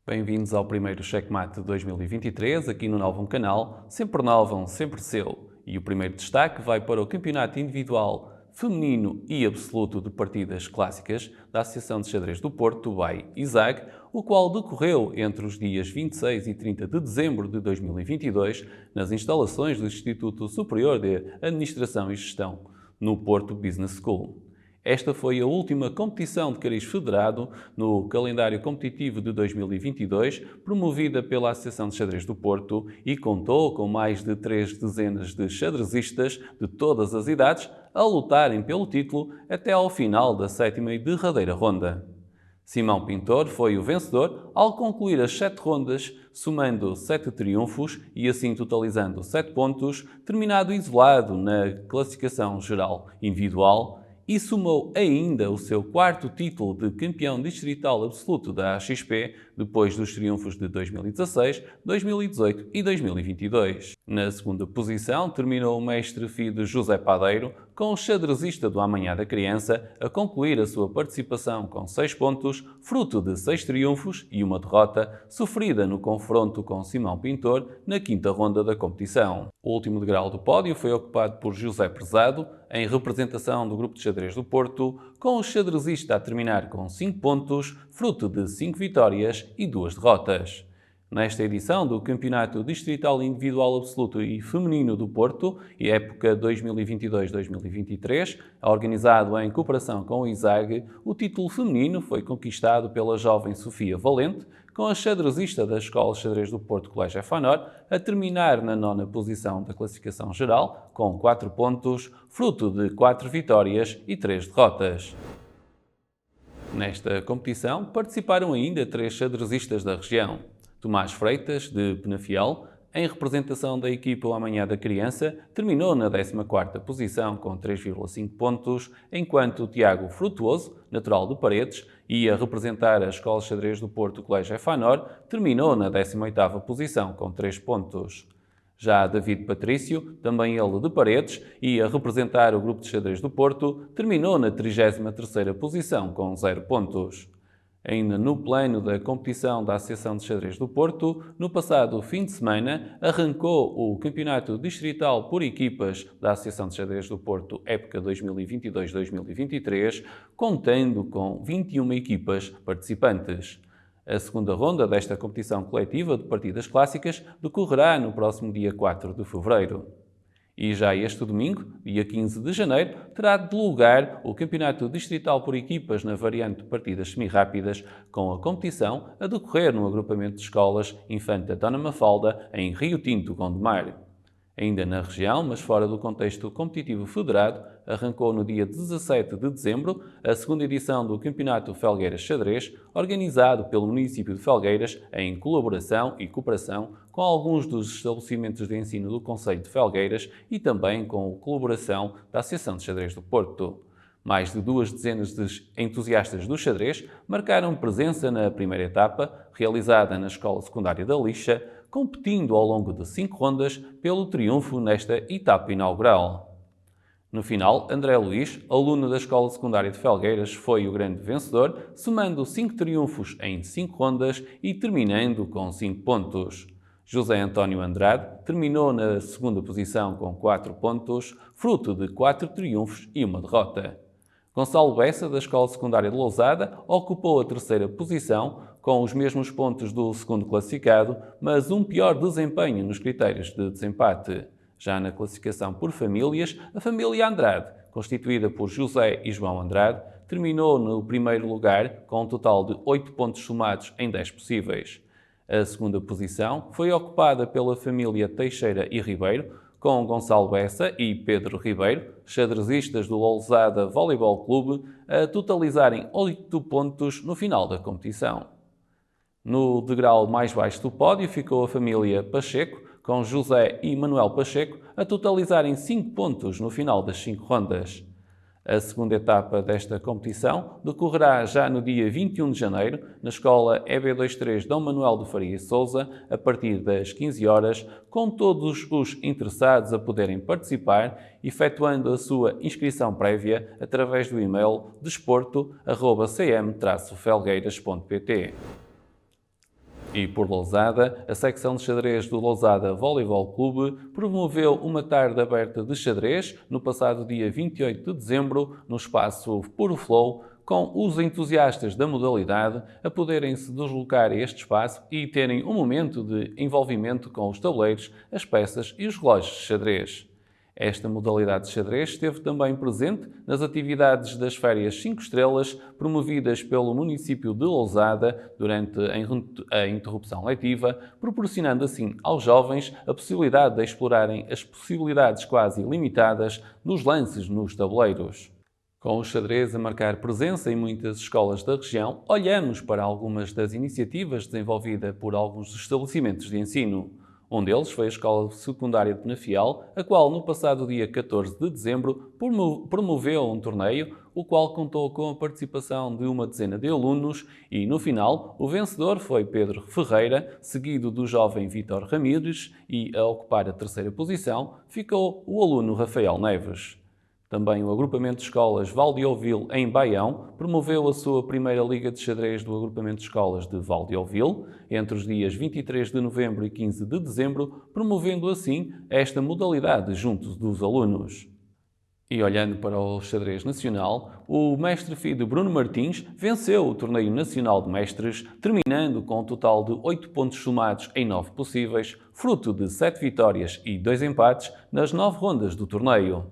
Bem-vindos ao primeiro Checkmate de 2023, aqui no Novum Canal, sempre Novum, sempre seu. E o primeiro destaque vai para o Campeonato Individual Feminino e Absoluto de Partidas Clássicas da Associação de Xadrez do Porto, by ISAG, o qual decorreu entre os dias 26 e 30 de dezembro de 2022 nas instalações do Instituto Superior de Administração e Gestão, no Porto Business School. Esta foi a última competição de cariz federado no calendário competitivo de 2022, promovida pela Associação de Xadrez do Porto e contou com mais de 3 dezenas de xadrezistas de todas as idades a lutarem pelo título até ao final da sétima e derradeira ronda. Simão Pintor foi o vencedor ao concluir as 7 rondas, somando 7 triunfos e assim totalizando 7 pontos, terminado isolado na classificação geral individual, e somou ainda o seu 4º título de campeão distrital absoluto da AXP, depois dos triunfos de 2016, 2018 e 2022. Na segunda posição, terminou o mestre FIDE José Padeiro, com o xadrezista do Amanhã da Criança, a concluir a sua participação com 6 pontos, fruto de 6 triunfos e uma derrota, sofrida no confronto com Simão Pintor na 5ª ronda da competição. O último degrau do pódio foi ocupado por José Prezado, em representação do Grupo de Xadrez do Porto, com o xadrezista a terminar com 5 pontos, fruto de 5 vitórias e 2 derrotas. Nesta edição do Campeonato Distrital Individual Absoluto e Feminino do Porto, época 2022-2023, organizado em cooperação com o ISAG, o título feminino foi conquistado pela jovem Sofia Valente, com a xadrezista da Escola de Xadrez do Porto Colégio Fanor a terminar na 9ª posição da classificação geral, com 4 pontos, fruto de 4 vitórias e 3 derrotas. Nesta competição participaram ainda 3 xadrezistas da região. Tomás Freitas, de Penafiel, em representação da equipa O Amanhã da Criança, terminou na 14ª posição com 3,5 pontos, enquanto Tiago Frutuoso, natural de Paredes, e a representar a Escola de Xadrez do Porto Colégio Fanor, terminou na 18ª posição com 3 pontos. Já David Patrício, também ele de Paredes, e a representar o Grupo de Xadrez do Porto, terminou na 33ª posição com 0 pontos. Ainda no plano da competição da Associação de Xadrez do Porto, no passado fim de semana, arrancou o Campeonato Distrital por Equipas da Associação de Xadrez do Porto, época 2022-2023, contando com 21 equipas participantes. A segunda ronda desta competição coletiva de partidas clássicas decorrerá no próximo dia 4 de fevereiro. E já este domingo, dia 15 de janeiro, terá de lugar o Campeonato Distrital por Equipas na variante de partidas semi-rápidas, com a competição a decorrer no agrupamento de escolas Infanta Dona Mafalda, em Rio Tinto, Gondomar. Ainda na região, mas fora do contexto competitivo federado, arrancou no dia 17 de dezembro a 2ª edição do Campeonato Felgueiras Xadrez, organizado pelo município de Felgueiras em colaboração e cooperação com alguns dos estabelecimentos de ensino do concelho de Felgueiras e também com a colaboração da Associação de Xadrez do Porto. Mais de 2 dezenas de entusiastas do xadrez marcaram presença na primeira etapa, realizada na Escola Secundária da Lixa, competindo ao longo de 5 rondas pelo triunfo nesta etapa inaugural. No final, André Luís, aluno da Escola Secundária de Felgueiras, foi o grande vencedor, somando 5 triunfos em 5 rondas e terminando com 5 pontos. José António Andrade terminou na 2ª posição com 4 pontos, fruto de 4 triunfos e uma derrota. Gonçalo Bessa, da Escola Secundária de Lousada, ocupou a 3ª posição, com os mesmos pontos do 2º classificado, mas um pior desempenho nos critérios de desempate. Já na classificação por famílias, a família Andrade, constituída por José e João Andrade, terminou no primeiro lugar, com um total de 8 pontos somados em 10 possíveis. A 2ª posição foi ocupada pela família Teixeira e Ribeiro, com Gonçalo Bessa e Pedro Ribeiro, xadrezistas do Lousada Voleibol Clube, a totalizarem 8 pontos no final da competição. No degrau mais baixo do pódio ficou a família Pacheco, com José e Manuel Pacheco, a totalizarem 5 pontos no final das 5 rondas. A 2ª etapa desta competição decorrerá já no dia 21 de janeiro, na Escola EB23 Dom Manuel de Faria e Sousa, a partir das 15 horas, com todos os interessados a poderem participar, efetuando a sua inscrição prévia através do e-mail desporto@cm-felgueiras.pt. E por Lousada, a secção de xadrez do Lousada Voleibol Clube promoveu uma tarde aberta de xadrez no passado dia 28 de dezembro no espaço Puro Flow, com os entusiastas da modalidade a poderem se deslocar a este espaço e terem um momento de envolvimento com os tabuleiros, as peças e os relógios de xadrez. Esta modalidade de xadrez esteve também presente nas atividades das férias 5 estrelas promovidas pelo município de Lousada durante a interrupção letiva, proporcionando assim aos jovens a possibilidade de explorarem as possibilidades quase ilimitadas dos lances nos tabuleiros. Com o xadrez a marcar presença em muitas escolas da região, olhamos para algumas das iniciativas desenvolvidas por alguns estabelecimentos de ensino. Um deles foi a Escola Secundária de Penafiel, a qual no passado dia 14 de dezembro promoveu um torneio, o qual contou com a participação de uma dezena de alunos e, no final, o vencedor foi Pedro Ferreira, seguido do jovem Vítor Ramírez e, a ocupar a terceira posição, ficou o aluno Rafael Neves. Também o agrupamento de escolas Valdeouville, em Baião, promoveu a sua primeira liga de xadrez do agrupamento de escolas de Valdeouville, entre os dias 23 de novembro e 15 de dezembro, promovendo assim esta modalidade junto dos alunos. E olhando para o xadrez nacional, o mestre FIDE Bruno Martins venceu o Torneio Nacional de Mestres, terminando com um total de 8 pontos somados em 9 possíveis, fruto de 7 vitórias e 2 empates nas 9 rondas do torneio.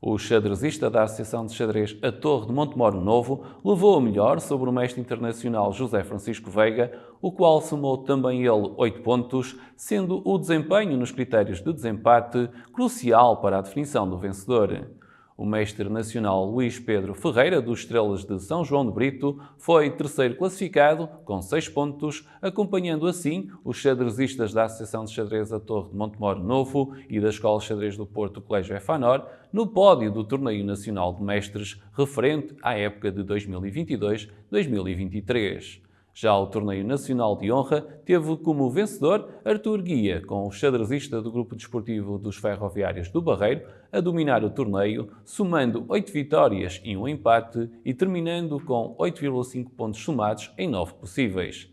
O xadrezista da Associação de Xadrez A Torre de Montemoro Novo levou a melhor sobre o mestre internacional José Francisco Veiga, o qual somou também ele 8 pontos, sendo o desempenho nos critérios de desempate crucial para a definição do vencedor. O mestre nacional Luís Pedro Ferreira, dos Estrelas de São João de Brito, foi terceiro classificado, com 6 pontos, acompanhando assim os xadrezistas da Associação de Xadrez A Torre de Montemoro Novo e da Escola de Xadrez do Porto Colégio Efanor, no pódio do Torneio Nacional de Mestres referente à época de 2022-2023. Já o Torneio Nacional de Honra teve como vencedor Artur Guia, com o xadrezista do Grupo Desportivo dos Ferroviários do Barreiro, a dominar o torneio, somando 8 vitórias e um empate e terminando com 8,5 pontos somados em 9 possíveis.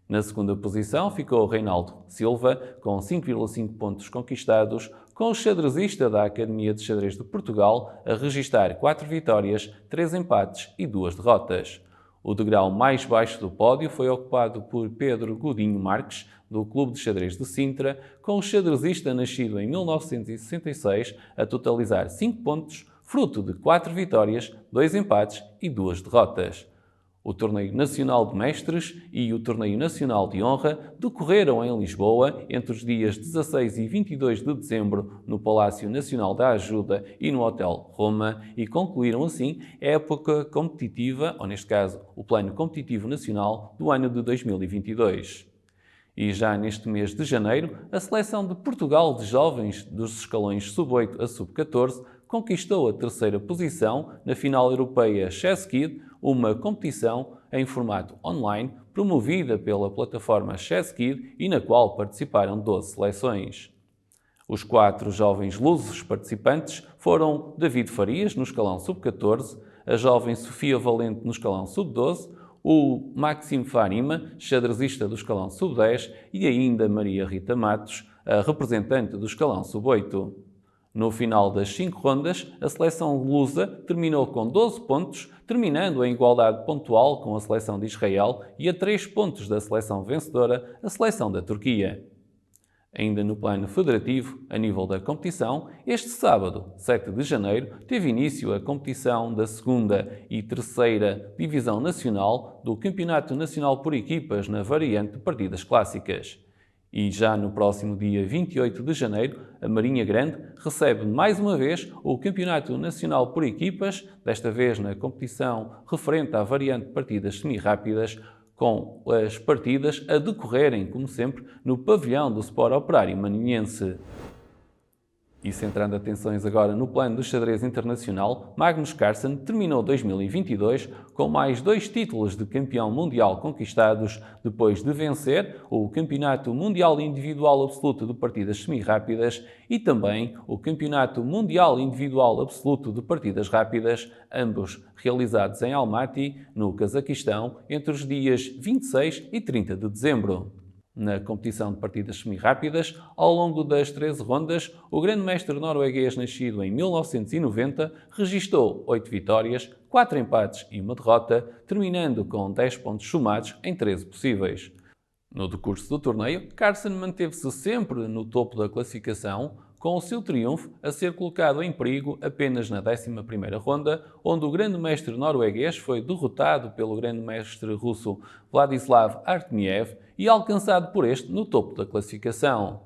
Na segunda posição ficou Reinaldo Silva, com 5,5 pontos conquistados, com o xadrezista da Academia de Xadrez de Portugal a registar 4 vitórias, 3 empates e 2 derrotas. O degrau mais baixo do pódio foi ocupado por Pedro Godinho Marques, do Clube de Xadrez de Sintra, com o xadrezista nascido em 1966 a totalizar 5 pontos, fruto de 4 vitórias, 2 empates e 2 derrotas. O Torneio Nacional de Mestres e o Torneio Nacional de Honra decorreram em Lisboa entre os dias 16 e 22 de dezembro no Palácio Nacional da Ajuda e no Hotel Roma e concluíram assim a época competitiva, ou neste caso o Plano Competitivo Nacional do ano de 2022. E já neste mês de janeiro, a seleção de Portugal de jovens dos escalões sub-8 a sub-14 conquistou a terceira posição na final europeia Chess Kid, uma competição em formato online promovida pela plataforma Chess Kid e na qual participaram 12 seleções. Os 4 jovens lusos participantes foram David Farias, no escalão sub-14, a jovem Sofia Valente, no escalão sub-12, o Maxime Farima, xadrezista do escalão sub-10 e ainda Maria Rita Matos, a representante do escalão sub-8. No final das 5 rondas, a seleção lusa terminou com 12 pontos, terminando em igualdade pontual com a seleção de Israel e a 3 pontos da seleção vencedora, a seleção da Turquia. Ainda no plano federativo, a nível da competição, este sábado, 7 de janeiro, teve início a competição da 2ª e 3ª Divisão Nacional do Campeonato Nacional por Equipas na variante de partidas clássicas. E já no próximo dia 28 de janeiro, a Marinha Grande recebe mais uma vez o Campeonato Nacional por Equipas, desta vez na competição referente à variante de partidas semi-rápidas, com as partidas a decorrerem, como sempre, no pavilhão do Sport Operário Maninhense. E centrando atenções agora no plano do xadrez internacional, Magnus Carlsen terminou 2022 com mais 2 títulos de campeão mundial conquistados depois de vencer o Campeonato Mundial Individual Absoluto de Partidas Semi-Rápidas e também o Campeonato Mundial Individual Absoluto de Partidas Rápidas, ambos realizados em Almaty, no Cazaquistão, entre os dias 26 e 30 de dezembro. Na competição de partidas semi-rápidas, ao longo das 13 rondas, o grande-mestre norueguês nascido em 1990 registou 8 vitórias, 4 empates e 1 derrota, terminando com 10 pontos somados em 13 possíveis. No decurso do torneio, Carlsen manteve-se sempre no topo da classificação, com o seu triunfo a ser colocado em perigo apenas na 11ª ronda, onde o grande-mestre norueguês foi derrotado pelo grande-mestre russo Vladislav Artemiev e alcançado por este no topo da classificação.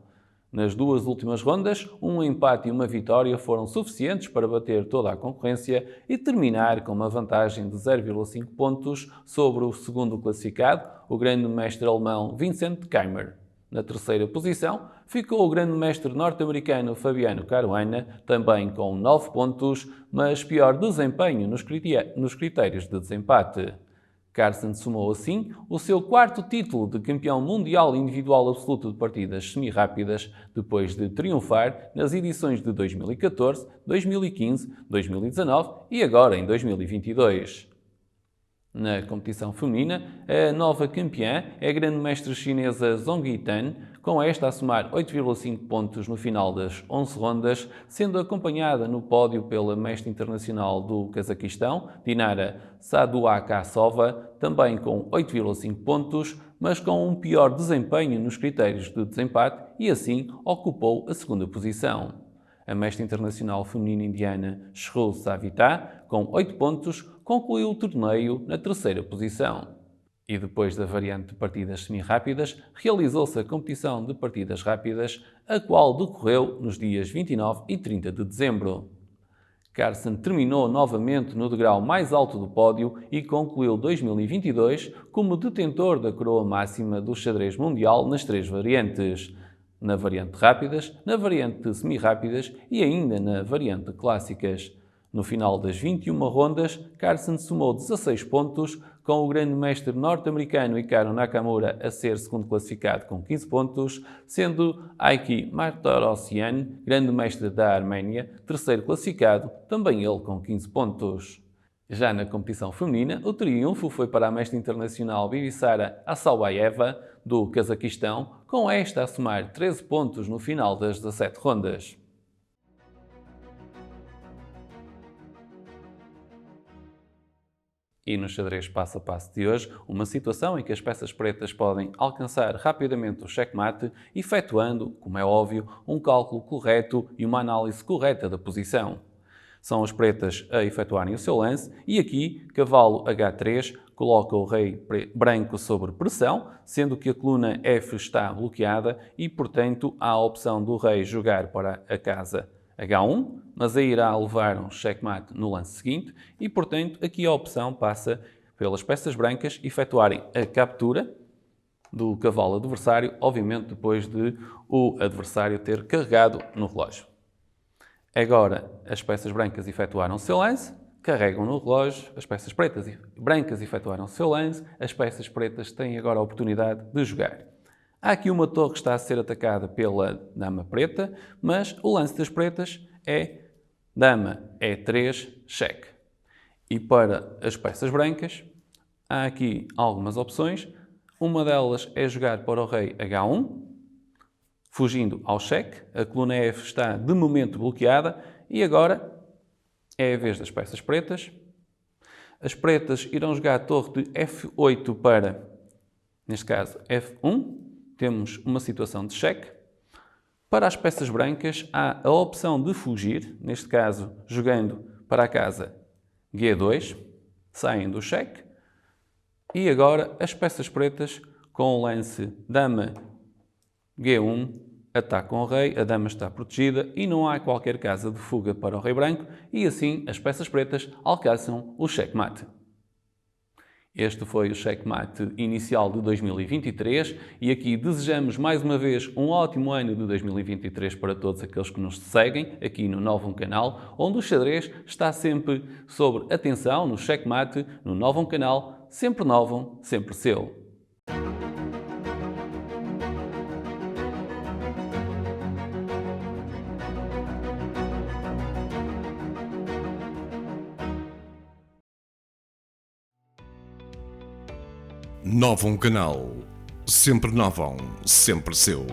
Nas 2 últimas rondas, um empate e uma vitória foram suficientes para bater toda a concorrência e terminar com uma vantagem de 0,5 pontos sobre o segundo classificado, o grande-mestre alemão Vincent Keimer. Na terceira posição, ficou o grande-mestre norte-americano Fabiano Caruana, também com 9 pontos, mas pior desempenho nos critérios de desempate. Carlsen somou assim o seu 4º título de campeão mundial individual absoluto de partidas semi-rápidas, depois de triunfar nas edições de 2014, 2015, 2019 e agora em 2022. Na competição feminina, a nova campeã é a grande-mestre chinesa Zhong Yitan, com esta a somar 8,5 pontos no final das 11 rondas, sendo acompanhada no pódio pela mestre internacional do Cazaquistão, Dinara Saduakasova, também com 8,5 pontos, mas com um pior desempenho nos critérios de desempate e assim ocupou a segunda posição. A mestre internacional feminina indiana Shrew Savita, com 8 pontos, concluiu o torneio na terceira posição. E depois da variante de partidas semi-rápidas, realizou-se a competição de partidas rápidas, a qual decorreu nos dias 29 e 30 de dezembro. Carlsen terminou novamente no degrau mais alto do pódio e concluiu 2022 como detentor da coroa máxima do xadrez mundial nas 3 variantes. Na variante rápidas, na variante semi-rápidas e ainda na variante clássicas. No final das 21 rondas, Carlsen somou 16 pontos, com o grande-mestre norte-americano Hikaru Nakamura a ser segundo classificado com 15 pontos, sendo Aiki Martarosyan, grande-mestre da Arménia, terceiro classificado, também ele com 15 pontos. Já na competição feminina, o triunfo foi para a mestre internacional Bibisara Asalbayeva, do Cazaquistão, com esta a somar 13 pontos no final das 17 rondas. E no xadrez passo a passo de hoje, uma situação em que as peças pretas podem alcançar rapidamente o checkmate, efetuando, como é óbvio, um cálculo correto e uma análise correta da posição. São as pretas a efetuarem o seu lance e aqui, cavalo H3 coloca o rei branco sobre pressão, sendo que a coluna F está bloqueada e, portanto, há a opção do rei jogar para a casa H1, mas aí irá levar um checkmate no lance seguinte e, portanto, aqui a opção passa pelas peças brancas efetuarem a captura do cavalo adversário, obviamente depois de o adversário ter carregado no relógio. Agora, as peças brancas efetuaram o seu lance, carregam no relógio, as peças pretas e brancas efetuaram o seu lance, as peças pretas têm agora a oportunidade de jogar. Há aqui uma torre que está a ser atacada pela dama preta, mas o lance das pretas é dama E3, cheque. E para as peças brancas, há aqui algumas opções. Uma delas é jogar para o rei H1, fugindo ao cheque. A coluna F está de momento bloqueada e agora é a vez das peças pretas. As pretas irão jogar a torre de F8 para, neste caso, F1. Temos uma situação de cheque. Para as peças brancas há a opção de fugir, neste caso jogando para a casa G2, saem do cheque. E agora as peças pretas com o lance dama G1 atacam o rei, a dama está protegida e não há qualquer casa de fuga para o rei branco e assim as peças pretas alcançam o checkmate. Este foi o Checkmate inicial de 2023 e aqui desejamos mais uma vez um ótimo ano de 2023 para todos aqueles que nos seguem aqui no Novum Canal, onde o xadrez está sempre sob atenção no Checkmate, no Novum Canal, sempre Novum, sempre seu. Novum Canal, sempre Novum, sempre seu.